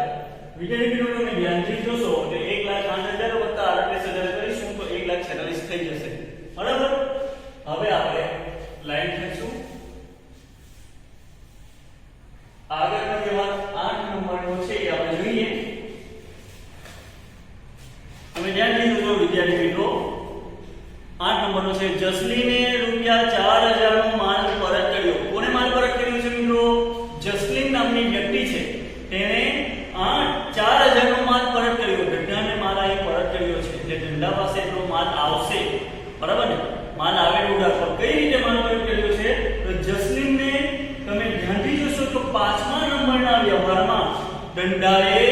વિદ્યાર્થી મિત્રો, તમે ધ્યાનથી જોશો તો 1,08,000 વત્તા 38,000 કરીશું તો 1,46,000 થઈ જશે, બરાબર? હવે આપણે લાઈન ખેંચશું. આગળનો વ્યવહાર 8 નંબરનો છે એ આપણે જોઈએ. તમે ધ્યાનથી જોજો વિદ્યાર્થી મિત્રો, 8 નંબરનો છે. જસલીને ₹4000 નો માલ પરત કર્યો. કોને માલ પરત કર્યો છે મિત્રો? જસલીન નામની વ્યક્તિ છે, તેણે 4000 નો માલ પરત કર્યો. ધંધાને માલ અહીં પરત કર્યો છે એટલે ધંધા પાસે એટલો માલ આવશે, બરાબર ને? માલ આવેલો ઉધાર પર કઈ રીતે માલ પરત કર્યો છે? તો જસલીનને તમે ધ્યાનથી જોશો તો 5મા નંબરના વ્યવહારમાં ધંધાએ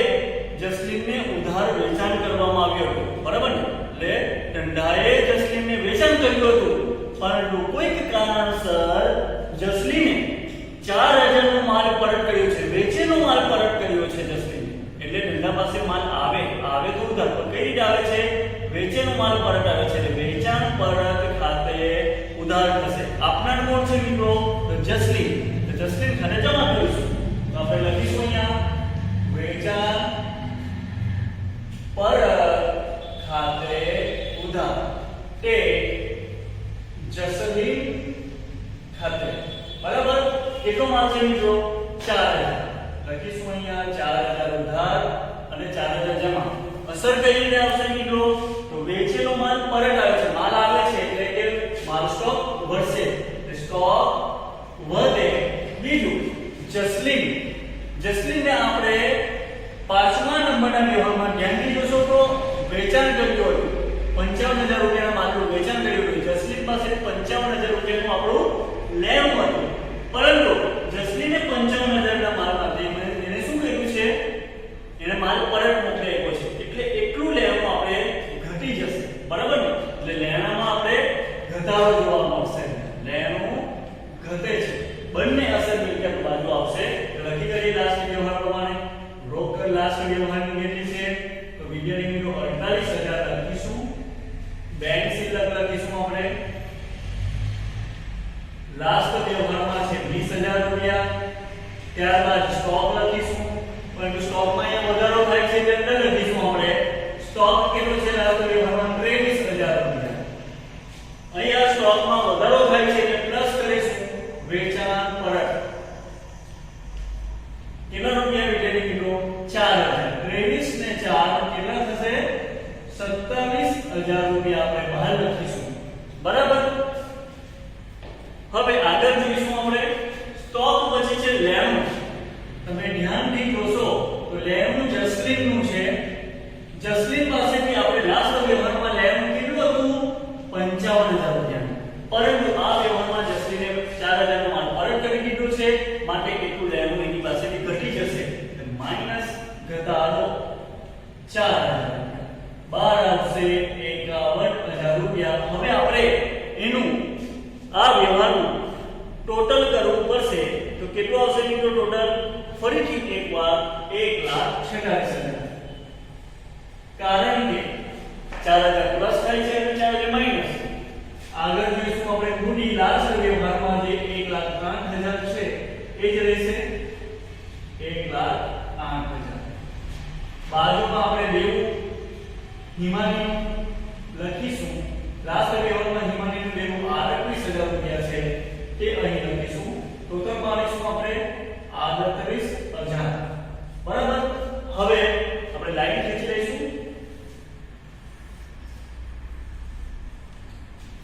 જસલીનને ઉધાર વેચાણ કરવામાં આવ્યું હતું, બરાબર ને? એટલે ધંધાએ જસલીનને વેચાણ કર્યું હતું, પરંતુ કોઈક કારણસર જસલીને 4000 નો માલ પરત કર્યો છે, વેચેલો માલ પરત કર્યો છે જસલીને. એટલે ધંધા પાસે માલ આવે તો ઉધાર પર કઈ રીતે આવે છે? વેચેલો માલ પરત આવે છે એટલે વેચાણ પરત ખાતે ઉધાર થશે. આપનાર કોણ છે મિત્રો? તો જસલીન. તો જસલીન ખાતે જમા કરીશું તો આપણે લખીશું અહીંયા વેચાણ પરત ખાતે ઉધાર તે જસલીન ખાતે, બરાબર? કેટલો માલ છે મિત્રો? 4000. લખીશું અહીંયા 4000 ઉધાર અને 4000 જમા. અસર કઈ રીતે આવશે મિત્રો? તો વેચેલો માલ પરત આવે છે, માલ આવે છે એટલે કે માલ સ્ટોક વધશે, સ્ટોક વધે. બીજું જસલીનને આપણે 5મા નંબરના વ્યવહારમાં ધ્યાનથી જોશો તો વેચાણ કર્યું હતું, 55000 રૂપિયાના માલનું વેચાણ કર્યું હતું. જસલીન પાસે 55000 રૂપિયાનું આપણું લેવું હતું, પરંતુ જસલીને 55000 ના માલ માટે એને શું કર્યું છે? એને માલ પરત મોકલી આપ્યો ઘટાડો જોવા મળશે, લેણું ઘટે છે, બંને અસર મિલકત બાજુ આવશે. તો લખી કરીએ લાસ્ટ વ્યવહાર પ્રમાણે. રોકડ લાસ્ટ વ્યવહારની કેટલી છે? તો વિદ્યાર્થી મિત્રો 48000 લખીશું. બેંક શિલ્લક લખીશું આપણે. લાસ્ટ વ્યવહારમાં છે 20000 રૂપિયા. ત્યારબાદ સ્ટોક લખીશું, પરંતુ સ્ટોકમાં અહીંયા વધારો થાય છે એટલે અંદર લખીશું આપણે સ્ટોક કેટલો છે લાસ્ટ વ્યવહારમાં 23000 રૂપિયા. અહીંયા સ્ટોકમાં વધારો થાય છે એટલે પ્લસ કરીશું વેચાણ પરત. કેટલા રૂપિયા વિદ્યાર્થી મિત્રો? 4000. 23 ને 4 કેટલા થશે? 27000 રૂપિયા આપણે બહાર લખીશું. બરાબર. હવે આગળ જોઈશું આપણે સ્ટોક પછી છે લેણું. તમે ધ્યાનથી જોશો તો લેણું જસલીન નું છે. જસલીન પાસેથી આપણે લાસ્ટ વ્યવહારમાં લેણું કેટલું હતું? 55000 રૂપિયા. પરંતુ આ વ્યવહારમાં જસલીને 4000 નો માલ પરત કરી દીધો છે, માટે કેટલું લેણું એની પાસેથી ઘટી જશે? માઈનસ ઘટાડો 4000. બહાર આવશે 51000 રૂપિયા. હવે આપણે એનું આ વ્યવહારનું ટોટલ કરવું પડશે. તો કેટલું આવશે મિત્રો ટોટલ? ફરીથી એકવાર 1,46,000. કારણ કે 4000 પ્લસ થાય છે અને 4000 માઈનસ. આગળ જોઈશું આપણે મૂડી લાસ્ટ વ્યવહારમાં જે 1,08,000 છે એ જ રહેશે 1,08,000. બાજુમાં આપણે દેવું હિમાની લખીશું. લાસ્ટ વ્યવહારમાં હિમાનીનું દેવું 38,000 રૂપિયા છે તે અહીં લખીશું. ટોટલ માનીશું આપણે 38,000. બરાબર. હવે આપણે લાઈન ખેંચી લઈશું.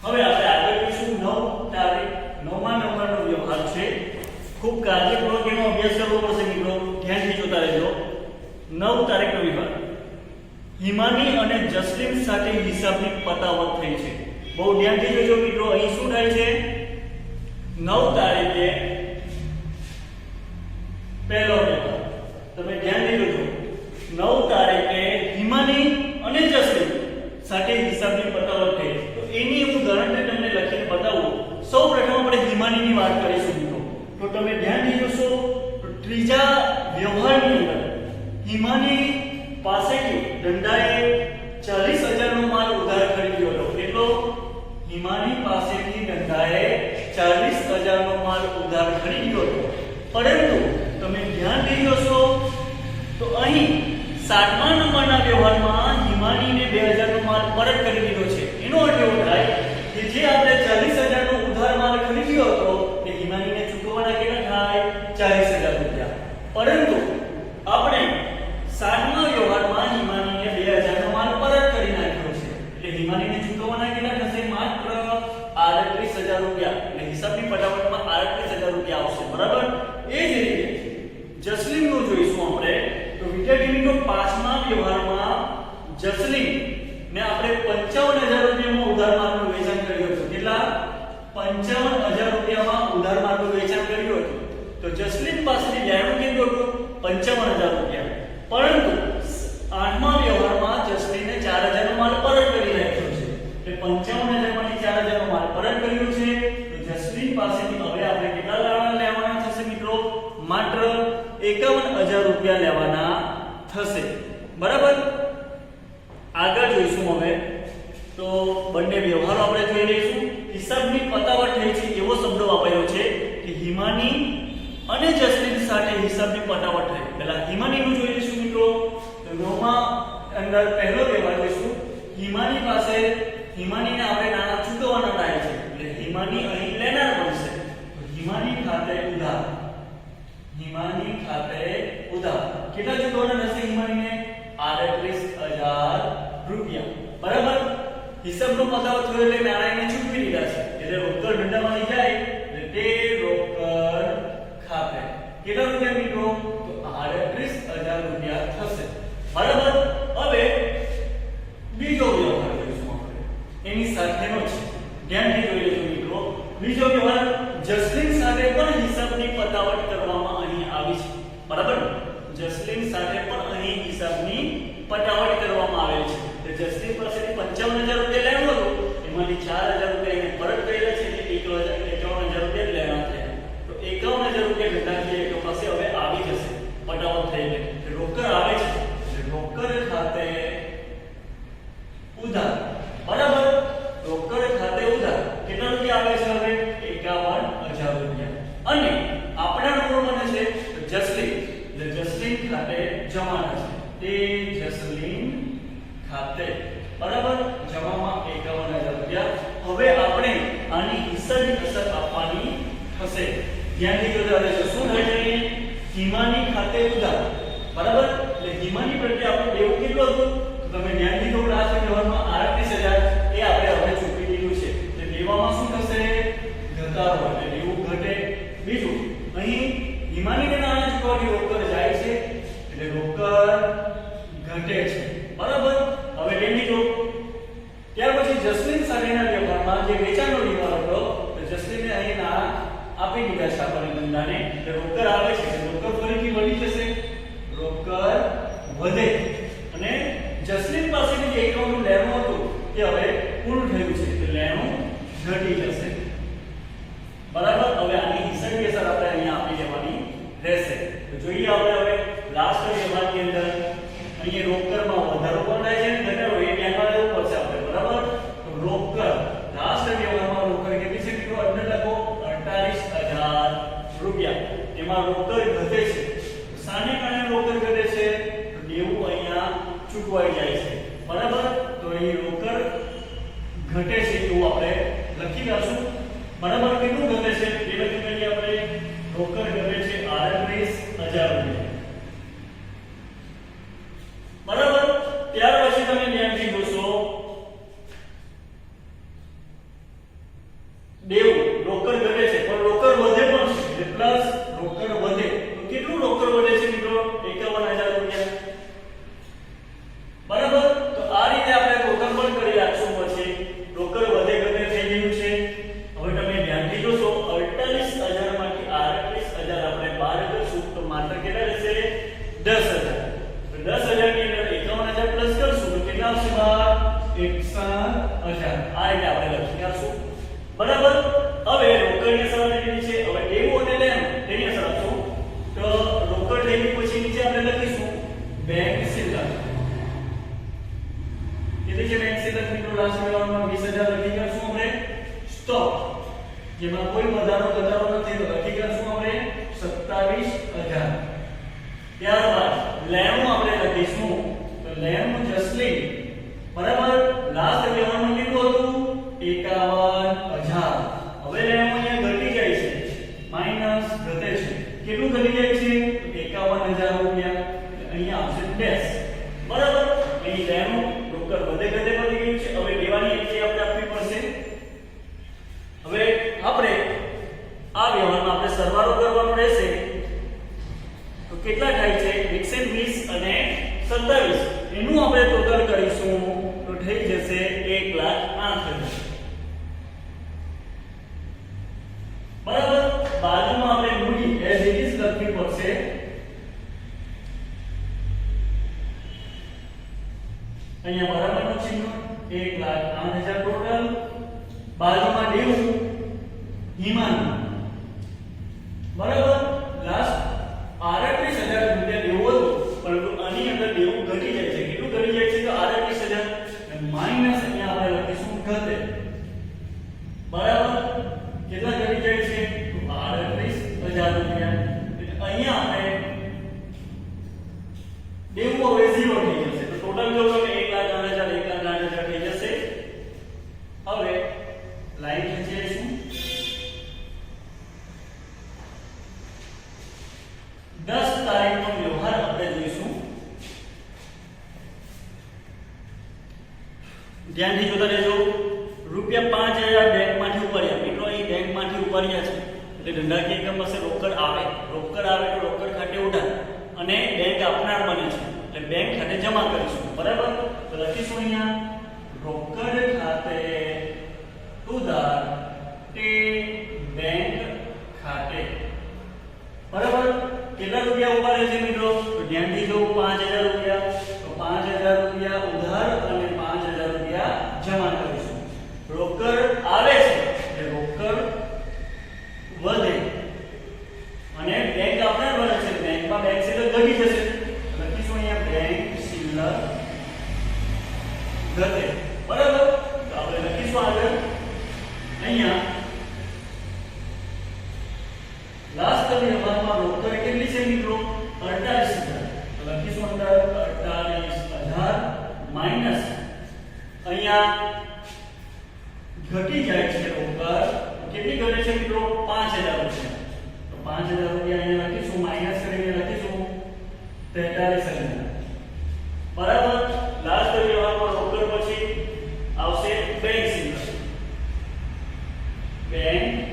હવે આપણે આગળ જોઈશું 9 તારીખ. 9મા નંબરનો વ્યવહાર છે. ખૂબ કાળજીપૂર્વક એનો અભ્યાસ કરવો પડશે મિત્રો, ધ્યાનથી જોતા રહેજો. 9 તારીખનો વ્યવહાર. હિમાની અને જસલીન સાથે હિસાબની પતાવટ થઈ છે. બહુ ધ્યાનથી જોજો મિત્રો. અહીં શું થાય છે? 9 તારીખે પહેલો વ્યવહાર. તમે ધ્યાનથી જોજો. 9 તારીખે હિમાની અને જસલીન સાથે હિસાબની પતાવટ થઈ. તો એની હું ગણતરી તમને લખીને બતાવું. સૌપ્રથમ આપણે હિમાનીની વાત કરીશું મિત્રો. તો તમે ધ્યાનથી જોશો તો ત્રીજા વ્યવહારની અંદર હિમાની પાસેથી દંડાએ 40000 નો માલ ઉધાર ખરીદ્યો હતો. કેટલો? હિમાની પાસેથી દંડાએ 40000 નો માલ ઉધાર ખરીદ્યો હતો. પરંતુ તમે ધ્યાનથી જોશો તો અહીં 7મા નંબરના વ્યવહારમાં હિમાનીને 2000 નો માલ પરત કરી દીધો છે. એનો અર્થ એવો થાય કે જે આપણે 40000 નો ઉધાર માલ ખરીદ્યો હતો તે હિમાનીને ચૂકવવાના કેટલા થાય? 40000 રૂપિયા. પરંતુ આપણે 7મા વ્યવહારમાં હિમાનીને 2000 નો માલ પરત કરી નાખ્યો છે. એટલે હિમાનીને ચૂકવવાના કેટલા થશે? માત્ર 38000 રૂપિયા. એટલે હિસાબની પટાપટમાં 38000 રૂપિયા આવશે. બરાબર. એ જ રીતે જસલીનનું જોઈશું આપણે. તો વિદ્યાર્થી મિત્રો 5મા વ્યવહારમાં જસલીન ને આપણે 55000 રૂપિયામાં ઉધાર માલનું વેચાણ કર્યું હતું. કેટલા? 55000 રૂપિયામાં ઉધાર માલનું વેચાણ કર્યું હતું. તો જસલીન પાસેથી લેણું કેટલું હતું? 55000 રૂપિયા. પરંતુ 8મા વ્યવહારમાં જસલીને 4000 નો માલ પરત કરી નાખ્યો છે. એટલે 55000 માંથી 4000 નો માલ પરત કર્યો છે. તો જસલીન પાસેથી હવે આપણે કેટલા લેવાના થશે મિત્રો? માત્ર 51000 રૂપિયા લેવાના થશે. બરાબર. આગળ જોઈશું હવે. તો બંને વ્યવહારો આપણે જોઈ લઈશું. હિસાબની પતાવટ થઈ છે એવો શબ્દ વાપર્યો છે કે હિમાની અને જસલીન સાથે હિસાબની પટાવટ થઈ. પહેલા હિમાનીનું જોઈ લઈશું મિત્રો. તો 9મા અંદર પહેલો વ્યવહાર જોઈશું. હિમાની પાસે હિમાનીને આપણે નાણાં ચૂકવવાના થાય છે. એટલે હિમાની અહીં લેનાર બનશે. તો હિમાની ખાતે ઉધાર. હિમાની ખાતે ઉધાર. કેટલા ચૂકવવાના થશે હિમાનીને? 38000 રૂપિયા. બરાબર. હિસાબનો પતાવટ થયો એટલે નાણાં એને ચૂકવી દીધા છે. એટલે રોકડ ધંધામાંથી જાય એટલે તે રોકડ ખાતે કેટલા રૂપિયા મિત્રો? તો 38000 રૂપિયા થશે. બરાબર. હવે બીજો વ્યવહાર જોઈશું આપણે. એની સાથેનો છે. ધ્યાનથી જોઈ લેજો મિત્રો. બીજો વ્યવહાર જસલીન સાથે પણ હિસાબની પતાવટ કરવામાં અહીં આવી છે. બરાબર. જસલીન સાથે પણ અહીં હિસાબની પટાવટ કરવામાં આવેલ છે. તો જસલીન પાસેથી 55000 રૂપિયા લેવાનું હતું, એમાંથી 4000 રૂપિયા એને પરત કરેલા છે એટલે 51,000 રૂપિયા લેણા થયા. તો 51,000 રૂપિયા ઘટાડીએ તો પાસે હવે આવી જશે ફટાફટ થઈ ગઈ. રોકડ આવે છે એટલે રોકડ ખાતે ઉધાર. બરાબર, રોકડ ખાતે ઉધાર કેટલા રૂપિયા આવે છે હવે 51,000 રૂપિયા. અને આપણા નંબર બને છે જસલીન, એટલે જસલીન ખાતે જમાના છે તે જસલીન ખાતે બરાબર જમામાં 51,000 રૂપિયા. હવે આપણે આની હિસ્સાની અસર આપવાની થશે. ધ્યાનથી જોજો. શું થાય છે? હિમાની ખાતે ઉધાર. બરાબર, એટલે હિમાની પ્રત્યે આપણું દેવું કેટલું હતું? તો તમે ધ્યાનથી જોજો. આ વ્યવહારમાં 38,000 એ આપણે હવે ચૂકવી દીધું છે. એટલે દેવામાં શું થશે? ઘટાડો, એટલે દેવું ઘટે. બીજું અહીં હિમાનીને નાણાં ચૂકવવાની રોકડ જાય છે એટલે રોકડ ઘટે છે. બરાબર, હવે ધ્યાનથી જો. ત્યાર પછી જસલીન સાથેના વ્યવહારમાં જે વેચાણનો વ્યવહાર હતો તો જસલીનને અહીં નાણાં આપી દીધા છે આપણને ધંધાને, એટલે રોકડ આવે છે. રોકડ ફરીથી વધી જશે, રોકડ વધે અને જસલીન પાસેથી જે એકાઉન્ટનું લેણું હતું તે હવે પૂરું થયું છે એટલે લેણું ઘટી જશે. બરાબર, હવે આની હિસાબી અસર આપણે અહીંયા આપી દેવાની રહેશે. તો જોઈએ આપણે હવે લાસ્ટ વ્યવહારની અંદર અહીંયા રોકડમાં વધારો પણ થાય છે અને ઘટાડો એ ધ્યાનમાં લેવું પડશે આપણે. બરાબર, તો રોકડ લાસ્ટ વ્યવહારમાં રોકડ કેટલી છે મિત્રો? અંદર લખો 48,000 રૂપિયા. એમાં રોકડ ઘટે છે. સાને કારણે રોકડ ઘટે છે? તો દેવું અહીંયા ચૂકવાઈ જાય છે. બરાબર, તો અહીં રોકડ ઘટે છે એવું આપણે લખી દઈશું. બરાબર, કેટલું ઘટે છે એ લખી દઈએ આપણે. રોકડ ઘટે છે 38,000 રૂપિયા. બરાબર, ત્યાર પછી તમે ધ્યાનથી જોશો દેવું રોકડ ઘટે છે પણ રોકડ વધે પણ છે એટલે પ્લસ રોકડ વધે. તો કેટલું રોકડ વધે છે મિત્રો? 51,000 રૂપિયા. બરાબર, તો આ રીતે આપણે રોકડ પણ કરી રાખશું. પછી રોકડ વધે ઘટે થઈ ગયું છે. હવે તમે ધ્યાનથી જોશો 48,000 માંથી 38,000 આપણે બહાર કરશું તો માત્ર કેટલા રહેશે? 10,000. તો 10,000 ની અંદર 51,000 પ્લસ કરશું તો કેટલા આવશે બહાર? 61,000. આ રીતે આપણે લખી નાખશું. બરાબર, હવે રોકડની અસર કેટલી છે? હવે દેવું અને લેણું તેની અસર આપશું. તો રોકડ દેવી પછી નીચે આપણે લખીશું બેંક શિલ્લક. કેટલી છે બેંક શિલ્લક મિત્રો? લાસ્ટ વ્યવહારમાં 20,000 લખી કરશું આપણે. સ્ટોક જેમાં કોઈ વધારો ઘટાડો નથી તો લખી કરશું આપણે 27,000. ત્યારબાદ લેણું આપણે લખીશું તો લેણું જસલીન. બરાબર, લાસ્ટ વ્યવહારમાં કેટલું હતું? 51,000. હવે લેણું અહીંયા ઘટી જાય છે, માઈનસ ઘટે છે. કેટલું ઘટી જાય છે? 51,000 રૂપિયા. અહીંયા આવશે ડેશ. બરાબર, અહીં લેણું રોકડ વધે ઘટે વધી ગયું છે. હવે દેવાની એન્ટ્રી આપણે આપવી પડશે. હવે આપણે આ વ્યવહારમાં આપણે સરવાળો કરવાનો રહેશે. તો કેટલા થાય છે? 120 અને 27. એનું આપણે ટોટલ કરીશું તો થઈ જશે 1,08,000. બરાબર, બાજુમાં આપણે મૂડી એઝ ઇટ ઇઝ લખવી પડશે. અહીંયા બરાબરનું ચિહ્ન 1,08,000 ટોટલ. બાજુમાં દેવું હિમાનું. બરાબર, લાસ્ટ 38,000 રૂપિયા દેવું હતું પરંતુ આની અંદર દેવું ઘટી જાય છે. કેટલું ઘટી જાય છે? તો 38,000 માઈનસ અહીંયા આપણે લખીશું ઘટે. બરાબર, કેટલા ઘટી જાય છે? તો 38,000 રૂપિયા. એટલે અહીંયા આપણે દેવું હવે 0 થઈ જશે. તો ટોટલ જો તમે 1,08,000 1,08,000 થઈ જશે. હવે લાઈન ખેંચીશું. 10 તારીખનો વ્યવહાર આપણે જોઈશું. ધ્યાનથી જોતા રહેજો. રૂપિયા 5,000 બેંકમાંથી ઉપાડ્યા. મિત્રો અહીં બેંકમાંથી ઉપાડ્યા છે એટલે ધંધાકીય એકમ પાસે રોકડ આવે. રોકડ આવે તો રોકડ ખાતે ઉધાર અને બેંક આપનાર બને છે એટલે બેંક ખાતે જમા કરીશું. બરાબર, તો લખીશું અહીંયા રોકડ ખાતે ઉધાર તે બેંક ખાતે. બરાબર, કેટલા રૂપિયા ઉપાડે છે મિત્રો? તો ધ્યાનથી જો 5,000 રૂપિયા. તો 5,000 રૂપિયા ઉધાર અને 5,000 રૂપિયા જમા કરીશું. રોકડ અહીંયા લાસ્ટ વ્યવહારમાં રોકડ કેટલી છે મિત્રો 48000 તો લખીશું અંદર 48000 માઈનસ અહીંયા ઘટી જાય છે રોકડ કેટલી ઘટે છે મિત્રો 5000 રૂપિયા તો 5000 રૂપિયા અહીંયા લખીશું માઈનસ કરીને લખીશું 43000 બરાબર લાસ્ટ વ્યવહારમાં રોકડ પછી આવશે બેંક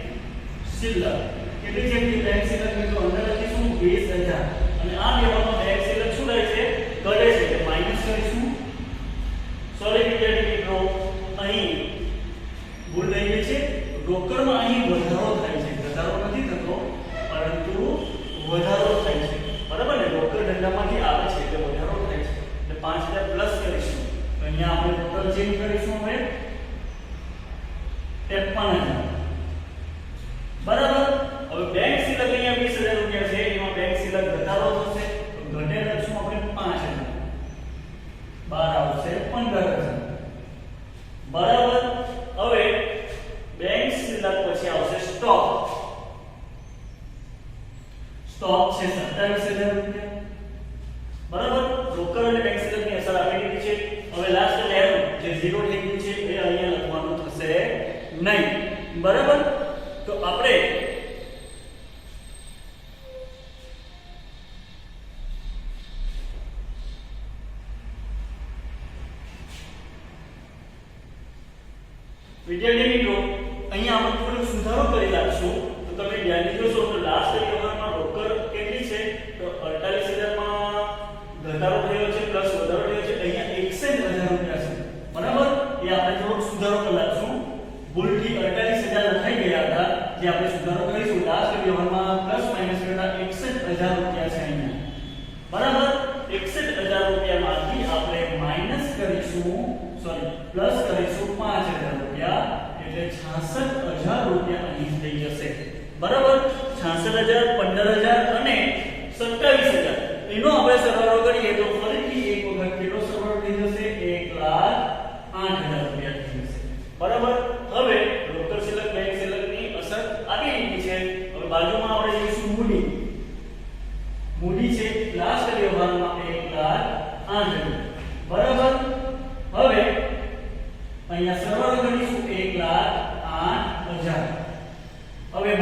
શિલ્લક કેટલી છે બેંક શિલ્લક મિત્રો અંદર લખીશું 20000 અને આ વ્યવહારમાં બેંક શિલ્લક શું રહે છે ઘટે છે એટલે માઈનસ કરીશું સોરી વિદ્યાર્થી મિત્રો અહીં ભૂલ થઈ ગઈ છે રોકડમાં અહીં વધારો થાય છે ઘટાડો નથી થતો પરંતુ વધારો થાય છે બરાબર ને રોકડ ધંધામાંથી આવે છે એટલે વધારો થાય છે એટલે 5000 પ્લસ કરીશું તો અહીંયા આપણે ટોટલ ચેન્જ કરીશું હવે 53000 બરાબર હવે બેંક શિલ્લક અહીંયા 20000 રૂપિયા છે એમાં બેંક શિલ્લક ઘટાડો થશે તો ઘટે લખશું આપણે 5000 બહાર આવશે 15000 બરાબર હવે બેંક શિલ્લક પછી આવશે સ્ટોક છે 27000 રૂપિયા બરાબર રોકડ અને બેંક શિલ્લકની અસર આપી દીધી છે હવે લાસ્ટ લેવ જે 0 થઈ ગયું છે એ અહીંયા લખવાનું થશે નહીં બરાબર તો આપણે વિદ્યાર્થી મિત્રો અહીંયા આપણે થોડો સુધારો કરી નાખશું તો તમે ધ્યાનથી જોશો તો લાસ્ટ વ્યવહારમાં રોકડ કેટલી છે તો 48000 માં ઘટાડો થયો છે પ્લસ વધારો થયો છે અહીંયા 61000 રૂપિયા છે બરાબર એ આપણે થોડો સુધારો કરી નાખશું ભૂલથી 48000 લખાઈ ગયા હતા જે આપણે સુધારો કરીશું લાસ્ટ વ્યવહારમાં પ્લસ માઈનસ કરતા 61000 રૂપિયા છે અહીંયા બરાબર 61000 રૂપિયામાંથી આપણે માઈનસ કરીશું સોરી પ્લસ કરીશું 5000 રૂપિયા એટલે 66000 રૂપિયા અહીં થઈ જશે બરાબર 66000 15000 અને 27000 એનો આપણે સરવાળો કરીએ તો ફરીથી એક વખત કેટલો સરવાળો થઈ જશે 1,08,000 રૂપિયા થઈ જશે બરાબર હવે રોકડ શિલ્લક બેંક શિલ્લકની અસર આવી રહી છે હવે બાજુમાં આપણે લઈશું મૂડી છે લાસ્ટ વ્યવહારમાં 1,08,000 બરાબર હવે અહીંયા સરવાળો કરીશું 1,08,000 હવે